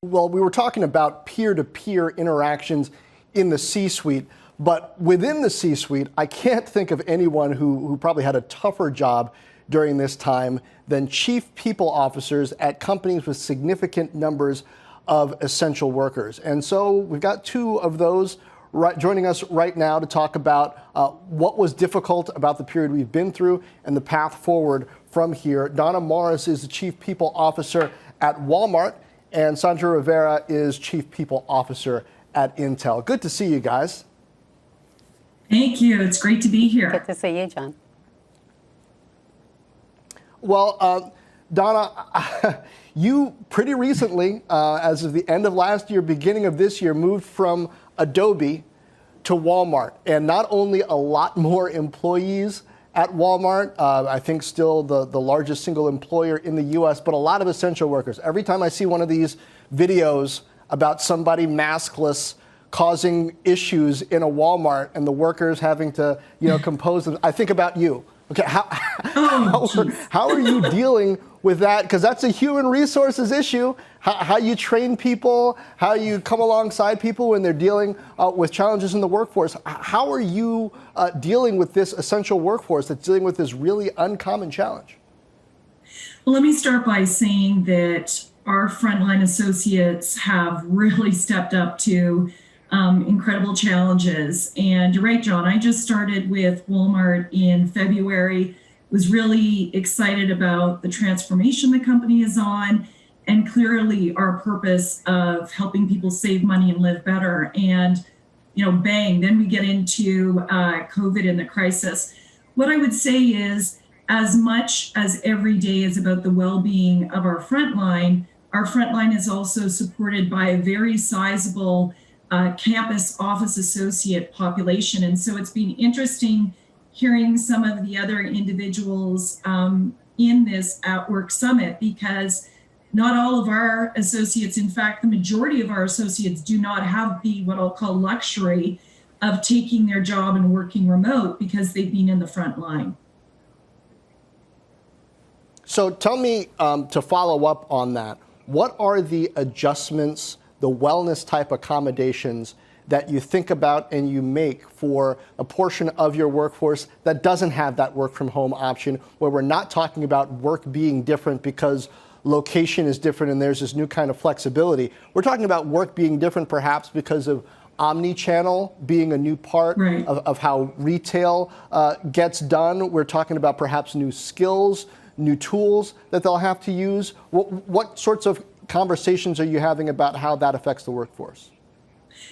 Well, we were talking about peer-to-peer interactions in the C-suite, but within the C-suite, I can't think of anyone who probably had a tougher job during this time than chief people officers at companies with significant numbers of essential workers. And so we've got two of those joining us right now to talk about what was difficult about the period we've been through and the path forward from here. Donna Morris is the chief people officer at Walmart, and Sandra Rivera is chief people officer at Intel. Good to see you guys. Thank you. It's great to be here. Good to see you, John. Well, Donna, you pretty recently, as of the end of last year, beginning of this year, moved from Adobe to Walmart. And not only a lot more employees at Walmart, I think still the largest single employer in the U.S., but a lot of essential workers. Every time I see one of these videos about somebody maskless causing issues in a Walmart and the workers having to, compose them, I think about you. Okay, how are you dealing with that? Because that's a human resources issue. How you train people, how you come alongside people when they're dealing with challenges in the workforce. How are you dealing with this essential workforce that's dealing with this really uncommon challenge? Well, let me start by saying that our frontline associates have really stepped up to incredible challenges. And you're right, John, I just started with Walmart in February, was really excited about the transformation the company is on, and clearly our purpose of helping people save money and live better. And, bang, then we get into COVID and the crisis. What I would say is, as much as every day is about the well-being of our frontline is also supported by a very sizable campus office associate population. And so it's been interesting hearing some of the other individuals in this At Work Summit, because not all of our associates, in fact, the majority of our associates do not have the what I'll call luxury of taking their job and working remote because they've been in the front line. So tell me, to follow up on that, what are the adjustments, the wellness type accommodations that you think about and you make for a portion of your workforce that doesn't have that work from home option, where we're not talking about work being different because location is different and there's this new kind of flexibility. We're talking about work being different perhaps because of omni-channel being a new part of how retail gets done. We're talking about perhaps new skills, new tools that they'll have to use. What sorts of conversations are you having about how that affects the workforce?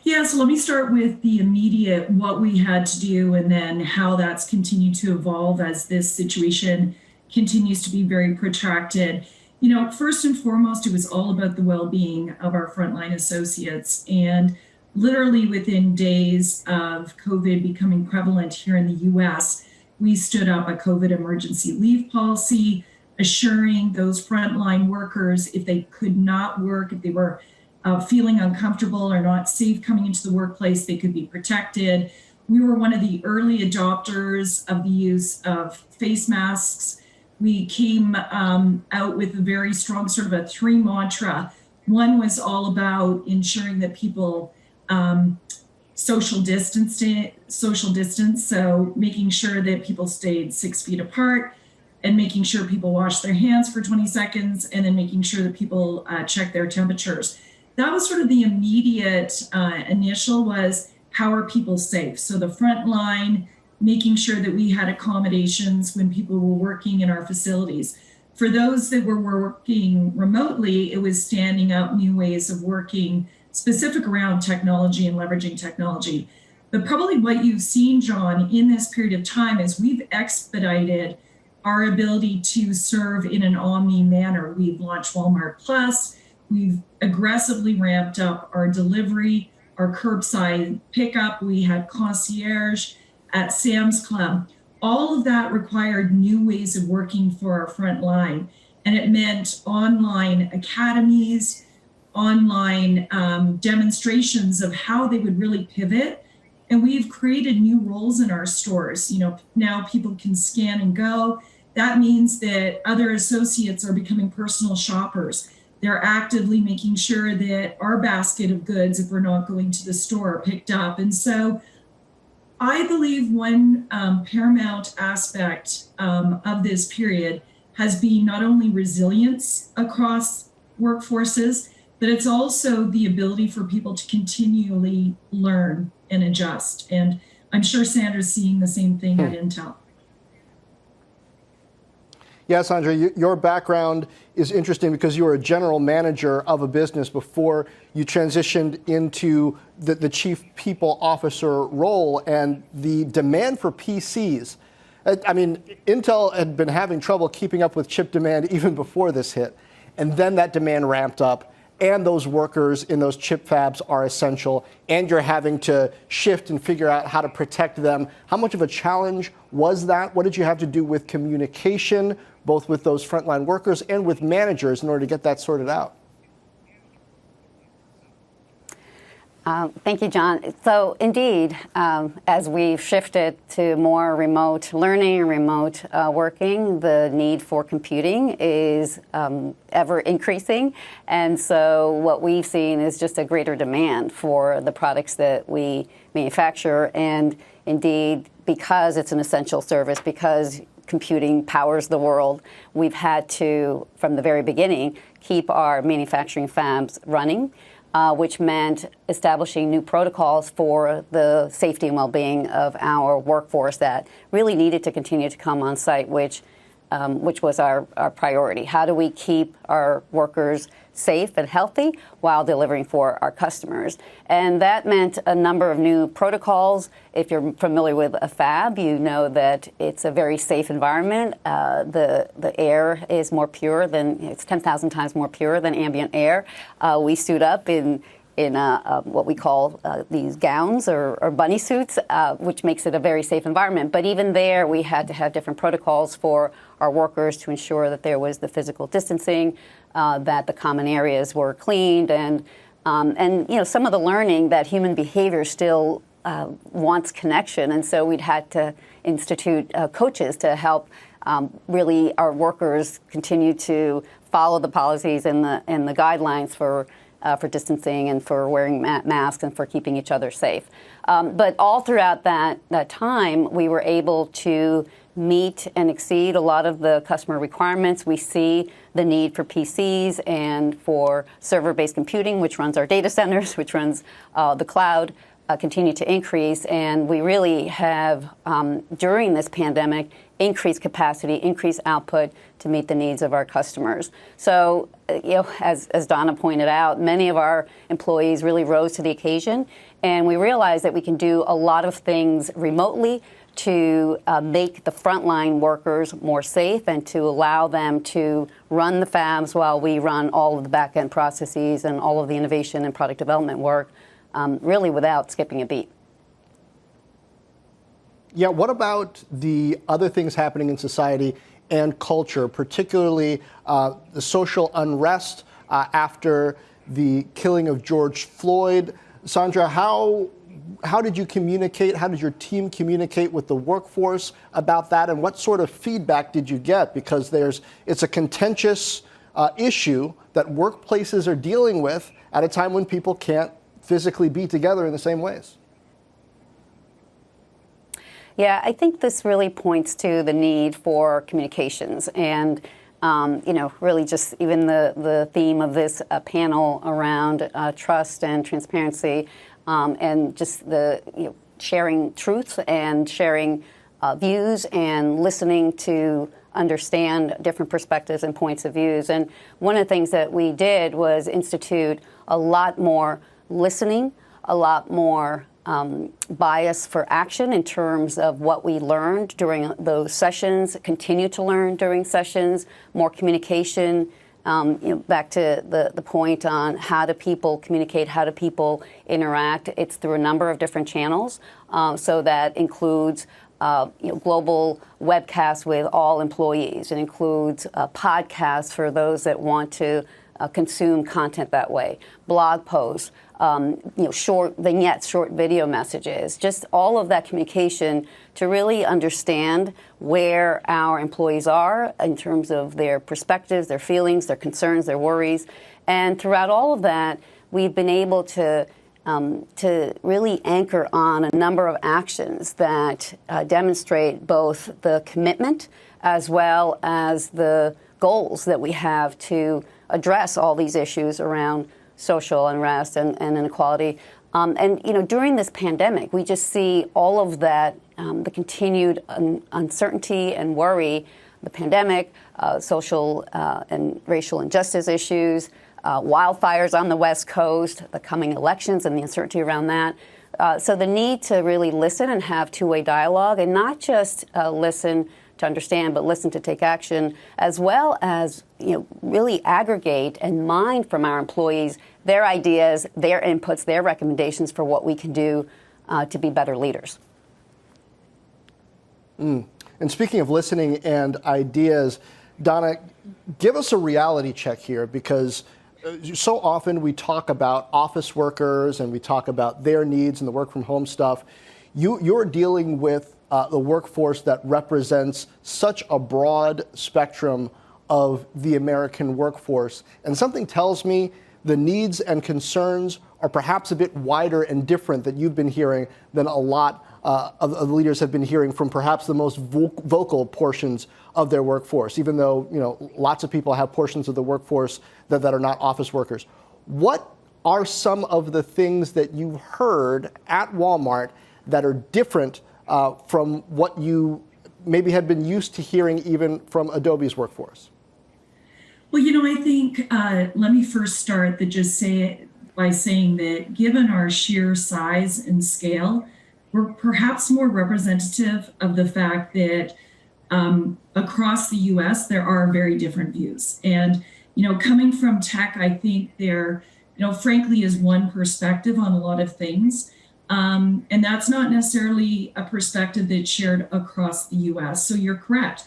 Yeah, so let me start with the immediate, what we had to do, and then how that's continued to evolve as this situation continues to be very protracted. First and foremost, it was all about the well-being of our frontline associates. And literally within days of COVID becoming prevalent here in the US, we stood up a COVID emergency leave policy, assuring those frontline workers, if they could not work, if they were feeling uncomfortable or not safe coming into the workplace, they could be protected. We were one of the early adopters of the use of face masks. We came out with a very strong sort of a three mantra. One was all about ensuring that people social distance, so making sure that people stayed 6 feet apart, and making sure people wash their hands for 20 seconds, and then making sure that people check their temperatures. That was sort of the immediate initial was, how are people safe? So the front line, making sure that we had accommodations when people were working in our facilities. For those that were working remotely, it was standing up new ways of working specific around technology and leveraging technology. But probably what you've seen, John, in this period of time is we've expedited our ability to serve in an omni manner. We've launched Walmart Plus. We've aggressively ramped up our delivery, our curbside pickup. We had concierge at Sam's Club. All of that required new ways of working for our front line. And it meant online academies, online demonstrations of how they would really pivot. And we've created new roles in our stores. Now people can scan and go. That means that other associates are becoming personal shoppers. They're actively making sure that our basket of goods, if we're not going to the store, are picked up. And so I believe one paramount aspect of this period has been not only resilience across workforces, but it's also the ability for people to continually learn and adjust. And I'm sure Sandra's seeing the same thing at Intel. Yeah, Sandra, your background is interesting because you were a general manager of a business before you transitioned into the chief people officer role, and the demand for PCs. I mean, Intel had been having trouble keeping up with chip demand even before this hit, and then that demand ramped up, and those workers in those chip fabs are essential, and you're having to shift and figure out how to protect them. How much of a challenge was that? What did you have to do with communication, both with those frontline workers and with managers, in order to get that sorted out? Thank you, John. So indeed, as we've shifted to more remote learning and remote working, the need for computing is ever increasing. And so what we've seen is just a greater demand for the products that we manufacture. And indeed, because it's an essential service, because computing powers the world, we've had to, from the very beginning, keep our manufacturing fabs running. Which meant establishing new protocols for the safety and well-being of our workforce that really needed to continue to come on site, which was our priority. How do we keep our workers safe and healthy while delivering for our customers? And that meant a number of new protocols. If you're familiar with a fab, you know that it's a very safe environment. The air is more pure it's 10,000 times more pure than ambient air. We suit up in what we call these gowns or bunny suits, which makes it a very safe environment. But even there, we had to have different protocols for our workers to ensure that there was the physical distancing, that the common areas were cleaned, and some of the learning that human behavior still wants connection, and so we'd had to institute coaches to help really our workers continue to follow the policies and the guidelines for distancing and for wearing masks and for keeping each other safe. But all throughout that time, we were able to meet and exceed a lot of the customer requirements. We see the need for PCs and for server-based computing, which runs our data centers, which runs the cloud, continue to increase. And we really have, during this pandemic, increased capacity, increased output to meet the needs of our customers. So, as Donna pointed out, many of our employees really rose to the occasion, and we realized that we can do a lot of things remotely to make the frontline workers more safe and to allow them to run the fabs while we run all of the back-end processes and all of the innovation and product development work, really without skipping a beat. Yeah, what about the other things happening in society and culture, particularly the social unrest after the killing of George Floyd? Sandra, how did you communicate? How did your team communicate with the workforce about that? And what sort of feedback did you get? Because it's a contentious issue that workplaces are dealing with at a time when people can't physically be together in the same ways. Yeah, I think this really points to the need for communications and, really just even the theme of this panel around trust and transparency and just the sharing truth and sharing views and listening to understand different perspectives and points of views. And one of the things that we did was institute a lot more listening, a lot more bias for action in terms of what we learned during those sessions, continue to learn during sessions, more communication, back to the point on how do people communicate, how do people interact. It's through a number of different channels. So that includes global webcasts with all employees. It includes podcasts for those that want to consume content that way. Blog posts, short vignettes, short video messages, just all of that communication to really understand where our employees are in terms of their perspectives, their feelings, their concerns, their worries. And throughout all of that, we've been able to really anchor on a number of actions that demonstrate both the commitment as well as the goals that we have to address all these issues around social unrest and inequality. During this pandemic, we just see all of that, the continued uncertainty and worry, the pandemic, social and racial injustice issues, wildfires on the West Coast, the coming elections and the uncertainty around that. So the need to really listen and have two-way dialogue, and not just listen to understand, but listen to take action, as well as really aggregate and mine from our employees their ideas, their inputs, their recommendations for what we can do to be better leaders. And speaking of listening and ideas, Donna, give us a reality check here, because so often we talk about office workers and we talk about their needs and the work from home stuff. You're dealing with the workforce that represents such a broad spectrum of the American workforce. And something tells me the needs and concerns are perhaps a bit wider and different that you've been hearing than a lot of the leaders have been hearing from perhaps the most vocal portions of their workforce, even though lots of people have portions of the workforce that are not office workers. What are some of the things that you heard at Walmart that are different from what you maybe had been used to hearing even from Adobe's workforce? Well, I think let me first start by saying that given our sheer size and scale, we're perhaps more representative of the fact that across the U.S. there are very different views. And coming from tech, I think there, frankly, is one perspective on a lot of things. And that's not necessarily a perspective that's shared across the U.S. So you're correct.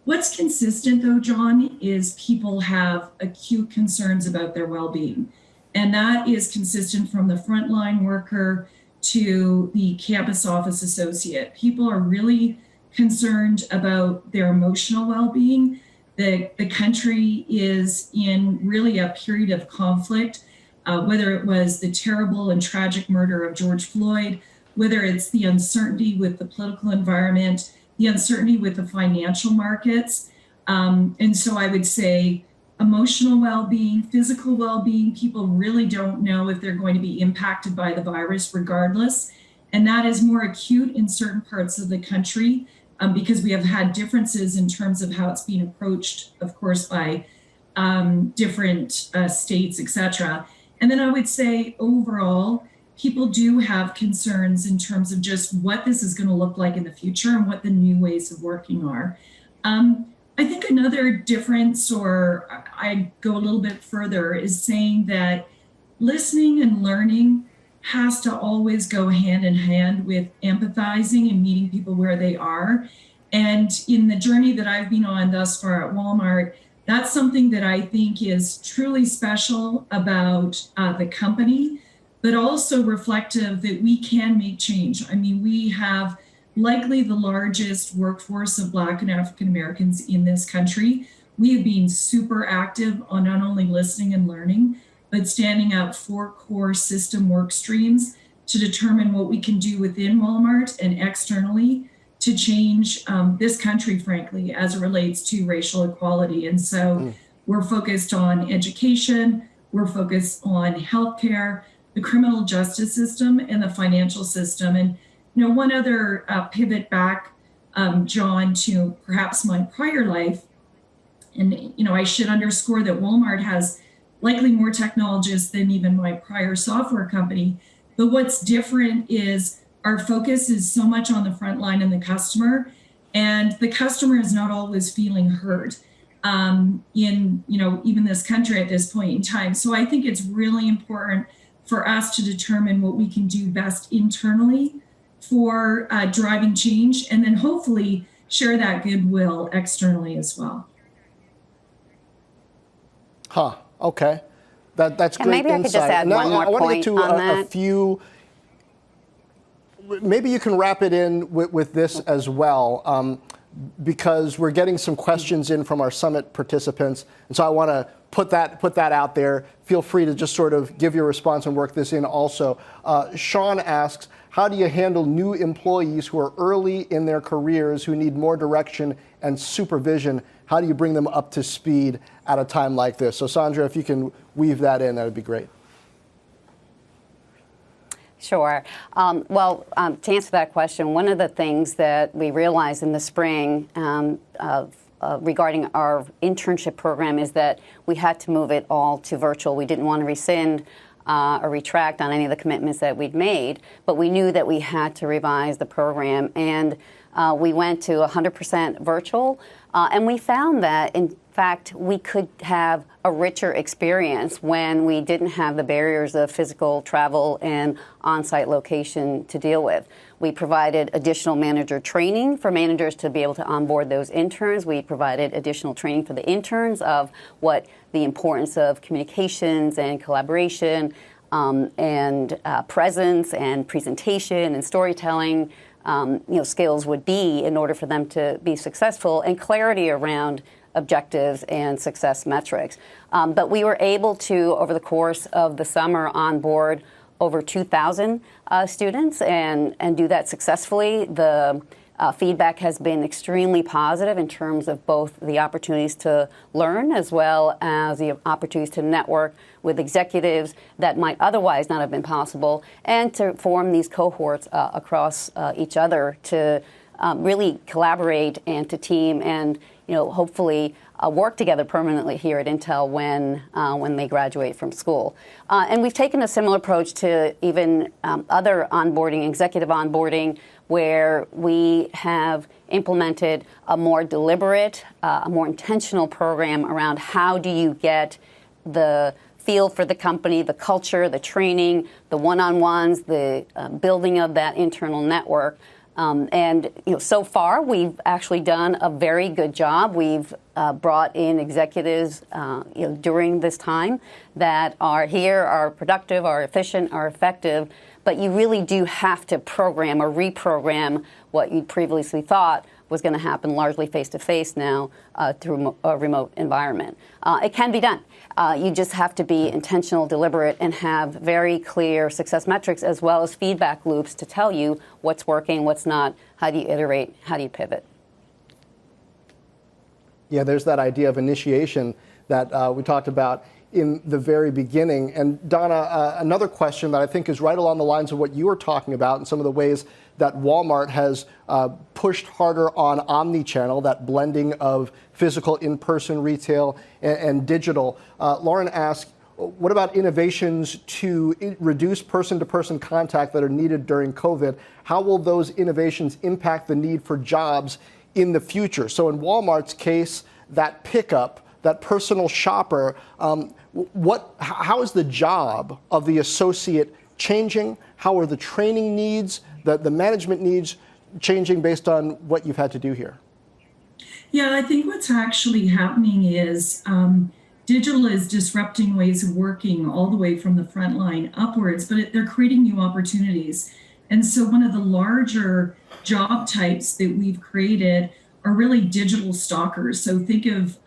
What's consistent, though, John, is people have acute concerns about their well-being. And that is consistent from the frontline worker to the campus office associate. People are really concerned about their emotional well-being. The country is in really a period of conflict, whether it was the terrible and tragic murder of George Floyd, whether it's the uncertainty with the political environment, the uncertainty with the financial markets. And so I would say emotional well-being, physical well-being, people really don't know if they're going to be impacted by the virus regardless. And that is more acute in certain parts of the country because we have had differences in terms of how it's being approached, of course, by different states, et cetera. And then I would say overall, people do have concerns in terms of just what this is going to look like in the future and what the new ways of working are. I think another difference, or I go a little bit further, is saying that listening and learning has to always go hand in hand with empathizing and meeting people where they are. And in the journey that I've been on thus far at Walmart, that's something that I think is truly special about the company, but also reflective that we can make change. I mean, we have likely the largest workforce of Black and African Americans in this country. We have been super active on not only listening and learning, but standing up 4 core system work streams to determine what we can do within Walmart and externally to change this country, frankly, as it relates to racial equality. And so we're focused on education, we're focused on healthcare, the criminal justice system, and the financial system. And one other pivot back, John, to perhaps my prior life, and I should underscore that Walmart has likely more technologists than even my prior software company. But what's different is our focus is so much on the front line and the customer, and the customer is not always feeling heard in even this country at this point in time. So I think it's really important for us to determine what we can do best internally for driving change, and then hopefully share that goodwill externally as well. Huh. Okay. That's And great maybe I could insight. just add Now, one more I want to get point to on a that. few. Maybe you can wrap it in with this as well, because we're getting some questions in from our summit participants, and so I want to put that out there. Feel free to just sort of give your response and work this in also. Sean asks, how do you handle new employees who are early in their careers who need more direction and supervision? How do you bring them up to speed at a time like this? So Sandra, if you can weave that in, that would be great. Sure. To answer that question, one of the things that we realized in the spring regarding our internship program is that we had to move it all to virtual. We didn't want to rescind or retract on any of the commitments that we'd made, but we knew that we had to revise the program, and we went to 100% virtual, and we found that, in fact, we could have a richer experience when we didn't have the barriers of physical travel and on-site location to deal with. We provided additional manager training for managers to be able to onboard those interns. We provided additional training for the interns of what the importance of communications and collaboration and presence and presentation and storytelling skills would be in order for them to be successful, and clarity around objectives and success metrics. But we were able to, over the course of the summer, onboard over 2,000 students and do that successfully. The feedback has been extremely positive in terms of both the opportunities to learn as well as the opportunities to network with executives that might otherwise not have been possible, and to form these cohorts across each other to really collaborate and to team and hopefully work together permanently here at Intel when they graduate from school. And we've taken a similar approach to even other onboarding, executive onboarding, where we have implemented a more deliberate, a more intentional program around how do you get the feel for the company, the culture, the training, the one-on-ones, the building of that internal network. And so far, we've actually done a very good job. We've brought in executives during this time that are here, are productive, are efficient, are effective. But you really do have to program or reprogram what you previously thought was going to happen largely face-to-face now through a remote environment. It can be done. You just have to be intentional, deliberate, and have very clear success metrics as well as feedback loops to tell you what's working, what's not, how do you iterate, how do you pivot. Yeah, there's that idea of initiation that we talked about in the very beginning. And Donna, another question that I think is right along the lines of what you were talking about and some of the ways that Walmart has pushed harder on omni-channel, that blending of physical in-person retail and digital. Lauren asked, what about innovations to reduce person-to-person contact that are needed during COVID? How will those innovations impact the need for jobs in the future? So in Walmart's case, that pickup, that personal shopper, how is the job of the associate changing? How are the training needs, the management needs changing based on what you've had to do here? Yeah, I think what's actually happening is digital is disrupting ways of working all the way from the front line upwards, but they're creating new opportunities. And so one of the larger job types that we've created are really digital stalkers. So think of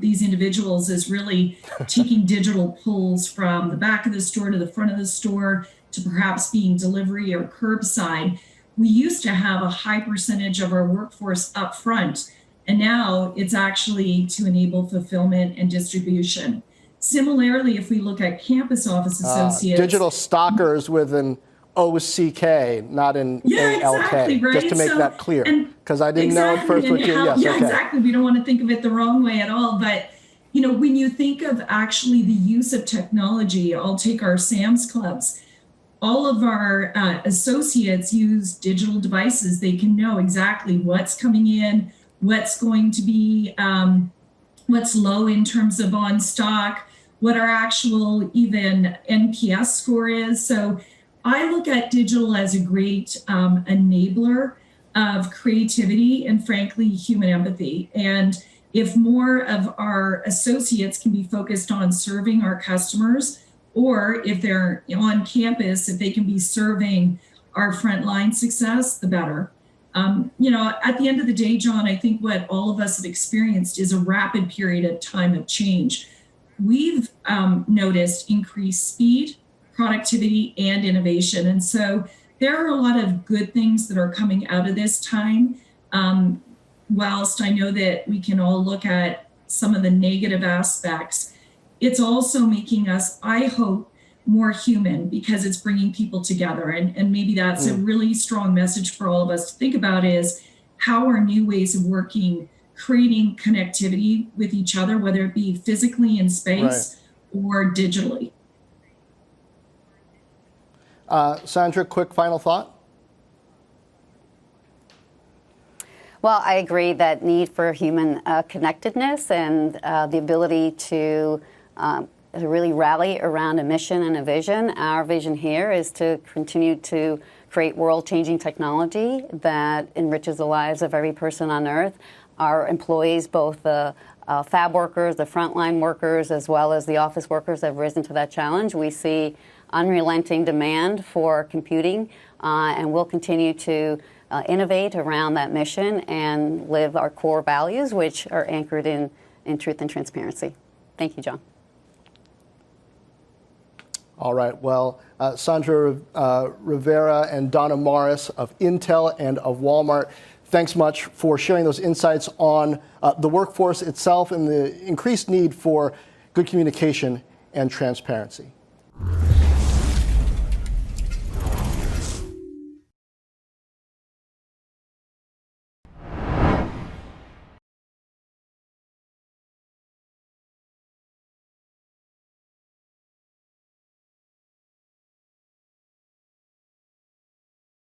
these individuals as really taking digital pulls from the back of the store to the front of the store to perhaps being delivery or curbside. We used to have a high percentage of our workforce up front, and now it's actually to enable fulfillment and distribution. Similarly, if we look at campus office associates. Digital stalkers with an OCK, not an ALK, exactly, right? Just to make that clear, because I didn't know at first what you, exactly. We don't want to think of it the wrong way at all. But, when you think of actually the use of technology, I'll take our Sam's Clubs. All of our associates use digital devices. They can know exactly what's coming in, what's going to be, what's low in terms of on stock, what our actual even NPS score is. So I look at digital as a great enabler of creativity and, frankly, human empathy. And If more of our associates can be focused on serving our customers, or if they're on campus, if they can be serving our frontline success, the better. At the end of the day, John, I think what all of us have experienced is a rapid period of time of change. We've noticed increased speed, productivity, and innovation. And so there are a lot of good things that are coming out of this time. Whilst I know that we can all look at some of the negative aspects, it's also making us, I hope, more human because it's bringing people together. And maybe that's a really strong message for all of us to think about is how are new ways of working, creating connectivity with each other, whether it be physically in space or digitally. Sandra, quick final thought? Well, I agree that need for human connectedness and the ability to really rally around a mission and a vision. Our vision here is to continue to create world-changing technology that enriches the lives of every person on Earth. Our employees, both the fab workers, the frontline workers, as well as the office workers have risen to that challenge. We see unrelenting demand for computing, and we'll continue to innovate around that mission and live our core values, which are anchored in truth and transparency. Thank you, John. All right. Well, Sandra Rivera and Donna Morris of Intel and of Walmart, thanks much for sharing those insights on the workforce itself and the increased need for good communication and transparency.